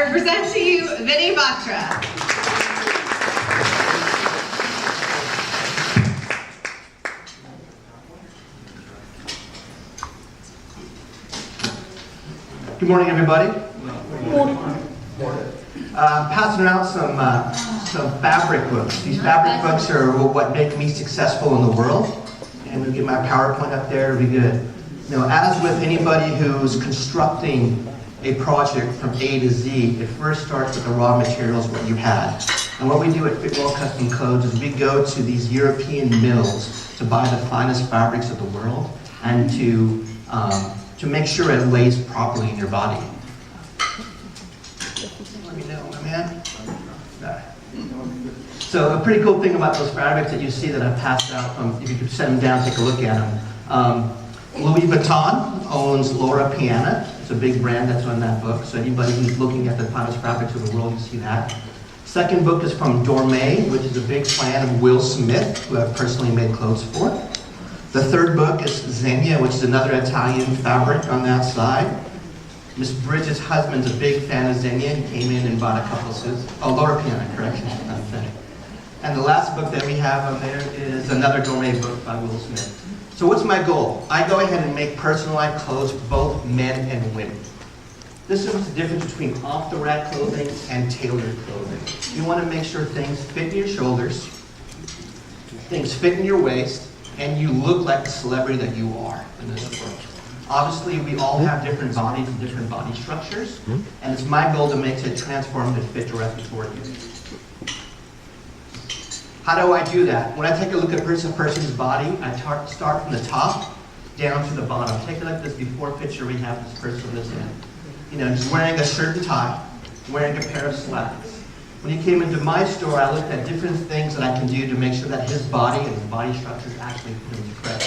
I present to you Vinnie Batra. Good morning, everybody. Good morning. Passing out some fabric books. These fabric books are what make me successful in the world. And we'll get my PowerPoint up there, it'll be good. You know, as with anybody who's constructing a project from A to Z, it first starts with the raw materials, what you had. And what we do at FitWel Custom Clothes is we go to these European mills to buy the finest fabrics of the world and to make sure it lays properly in your body. Let me know, my man. So a pretty cool thing about those fabrics that you see that I've passed out, if you could set them down, take a look at them. Louis Vuitton owns Laura Piana. It's a big brand that's on that book. So anybody who's looking at the finest fabrics of the world, you see that. Second book is from Dorme, which is a big fan of Will Smith, who I've personally made clothes for. The third book is Zegna, which is another Italian fabric on that side. Miss Bridget's husband's a big fan of Zegna. He came in and bought a couple suits. Oh, Laura Piana, correction. And the last book that we have on there is another Dorme book by Will Smith. So what's my goal? I go ahead and make personalized clothes for both men and women. This is the difference between off-the-rack clothing and tailored clothing. You want to make sure things fit in your shoulders, things fit in your waist, and you look like the celebrity that you are in this world. Obviously, we all have different bodies and different body structures, and it's my goal to make it transform and fit directly toward you. How do I do that? When I take a look at a person's body, I start from the top down to the bottom. Take a look at this before picture we have this person that's in. You know, he's wearing a shirt and tie, wearing a pair of slacks. When he came into my store, I looked at different things that I can do to make sure that his body and his body structure is actually put into credit.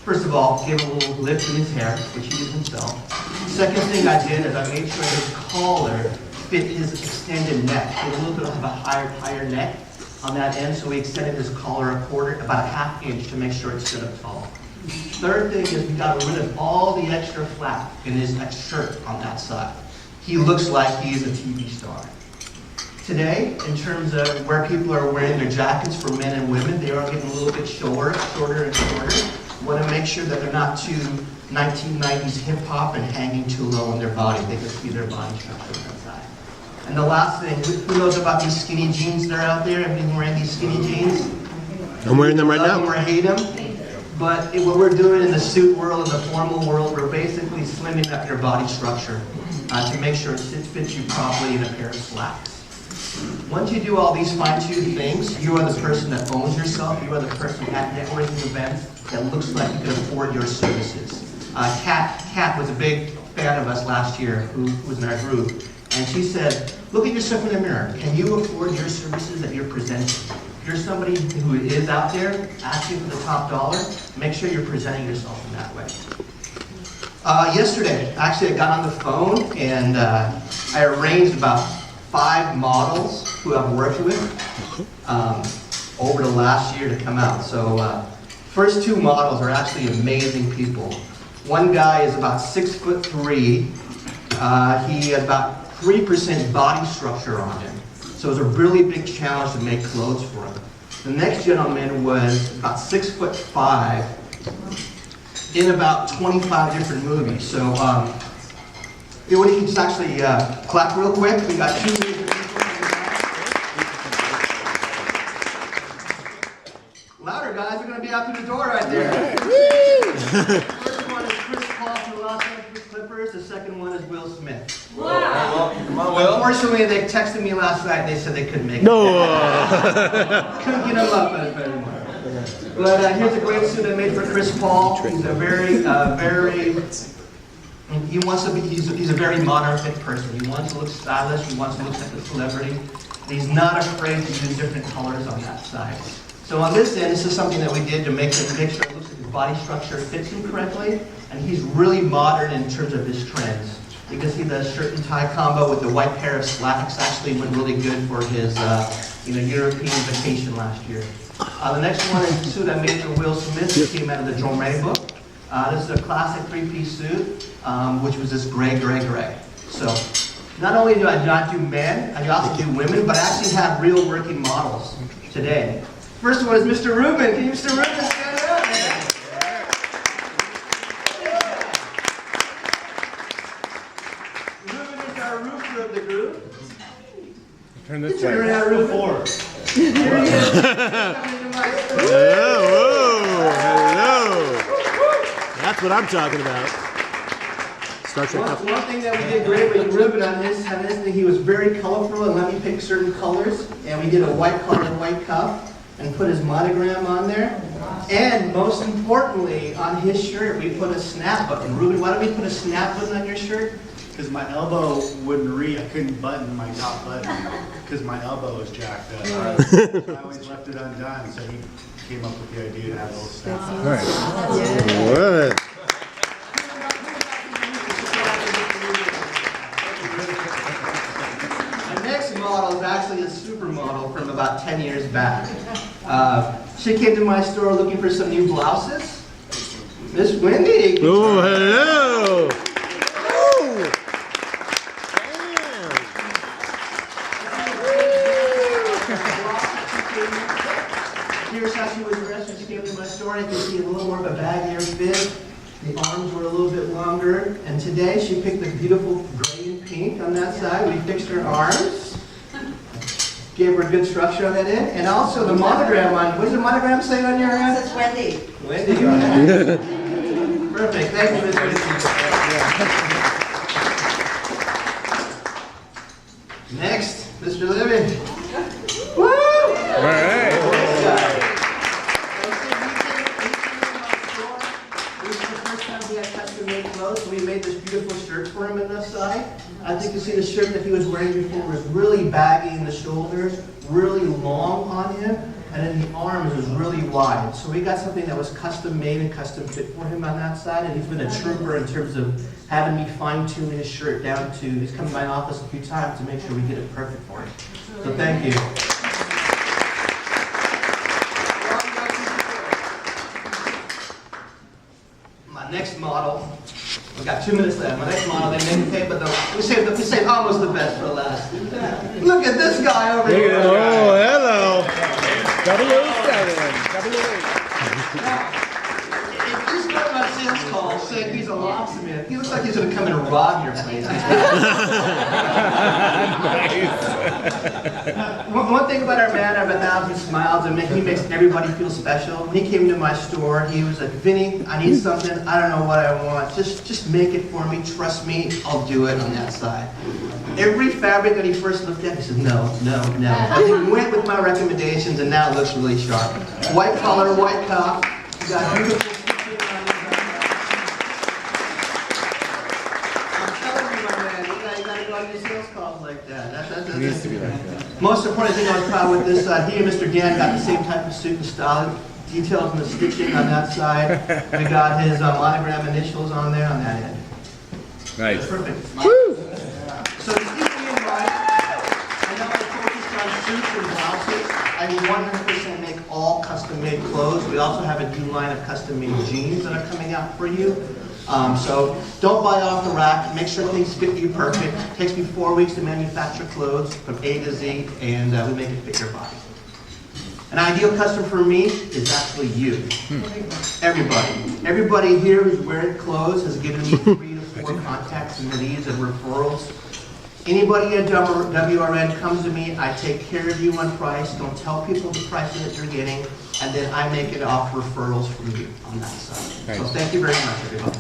First of all, give him a little lift in his hair, which he did himself. Second thing I did is I made sure his collar fit his extended neck. He had a little bit of a higher neck on that end, so we extended his collar about a ½ inch to make sure it stood up tall. Third thing is we got rid of all the extra flap in his shirt on that side. He looks like he's a TV star. Today, in terms of where people are wearing their jackets for men and women, they are getting a little bit shorter and shorter. We want to make sure that they're not too 1990s hip hop and hanging too low on their body. They can see their body structure on that side. And the last thing, who knows about these skinny jeans that are out there? I've been wearing these skinny jeans. I'm wearing them right now. Or hate them. But what we're doing in the suit world, in the formal world, we're basically slimming up your body structure to make sure it fits you properly in a pair of slacks. Once you do all these fine-tuned things, you are the person that owns yourself. You are the person at networking events that looks like you can afford your services. Kat was a big fan of us last year, who was in our group. And she said, look at yourself in the mirror. Can you afford your services that you're presenting? If you're somebody who is out there asking for the top dollar, make sure you're presenting yourself in that way. Yesterday, actually I got on the phone and I arranged about 5 models who I've worked with over the last year to come out. So first 2 models are actually amazing people. One guy is about 6'3". He had about 3% body structure on him. So it was a really big challenge to make clothes for him. The next gentleman was about 6'5", in about 25 different movies. So you can just actually clap real quick. We got 2 different people. Louder guys, are going to be out through the door right there. First one is Chris Paul from the Los Angeles Clippers. The second one is Will Smith. Wow. Unfortunately, they texted me last night. They said they couldn't make it. No. Couldn't get him up anymore. But here's a great suit I made for Chris Paul. He's a he's a very modern fit person. He wants to look stylish. He wants to look like a celebrity. And he's not afraid to use different colors on that side. So on this end, this is something that we did to make sure it looks like his body structure fits him correctly. And he's really modern in terms of his trends. You can see the shirt and tie combo with the white pair of slacks actually went really good for his European vacation last year. The next one is the suit I made for Will Smith. This came out of the Dorme book. This is a classic 3-piece suit, which was this gray. So Not only do I not do men, I also do women, but I actually have real working models today. First one is Mr. Rubin. Can you, Mr. Rubin, stand up, man? Rubin is our roofer of the group. Turn this Turn way. around, Rubin. Here he is. Coming into my store. Hello, hello. That's what I'm talking about. Star Trek. One thing that we did great with Reuben on his thing, he was very colorful and let me pick certain colors. And we did a white collar, white cuff, and put his monogram on there. And most importantly, on his shirt, we put a snap button. Reuben, why don't we put a snap button on your shirt? Because my elbow wouldn't reach, I couldn't button my top button because my elbow was jacked up. I always left it undone, so he came up with the idea to have a little snap button. What? Model is actually a supermodel from about 10 years back. She came to my store looking for some new blouses. Miss Wendy. Oh, hello. Oh. Here's how she was dressed when she came to my store. You can see a little more of a baggier fit. The arms were a little bit longer. And today she picked the beautiful gray and pink on that side. We fixed her arms. Gave her a good structure on that end, and also the monogram on, what does the monogram say on your hand? It says Wendy. Wendy. Perfect, thank you, Ms. Wendy. Next, Mr. Libby. Woo! All right. This guy. This is the first time we had custom made clothes, so we made this beautiful shirt for him on this side. I think you see the shirt that he was wearing before was really baggy in the shoulders, really long on him, and then the arms was really wide. So we got something that was custom made and custom fit for him on that side, and he's been a trooper in terms of having me fine tune his shirt down to, he's come to my office a few times to make sure we get it perfect for him. So thank you. My next model, we've got 2 minutes left. My next model, they made tape, but we saved almost the best for last. Look at this guy over here. Oh, hello. 007. If you start my sales call saying he's a locksmith, he looks like he's going to come in and rob your place. One thing about our man of 1,000 smiles, and he makes everybody feel special. When he came to my store, he was like, Vinny, I need something. I don't know what I want. Just make it for me. Trust me. I'll do it on that side. Every fabric that he first looked at, he said, no, no, no. But he went with my recommendations, and now it looks really sharp. White collar, white cuff. You got beautiful stitching on his I'm telling you, my man, you got to go on your sales calls like that. It needs to be like that. Most important thing I was proud with this side, he and Mr. Dan got the same type of suit and style. Details in the stitching on that side. We got his monogram initials on there on that end. Nice. Perfect. Woo! So to keep me in mind, I know I focused on suits and blouses. I 100% make all custom-made clothes. We also have a new line of custom-made jeans that are coming out for you. So don't buy off the rack. Make sure things fit you perfect. It takes me 4 weeks to manufacture clothes from A to Z, and we make it fit your body. An ideal customer for me is actually you. Everybody. Everybody here who's wearing clothes has given me 3 to 4 contacts and leads and referrals. Anybody at WRN comes to me, I take care of you on price. Don't tell people the price that you're getting, and then I make it off referrals from you on that side. So thank you very much, everybody.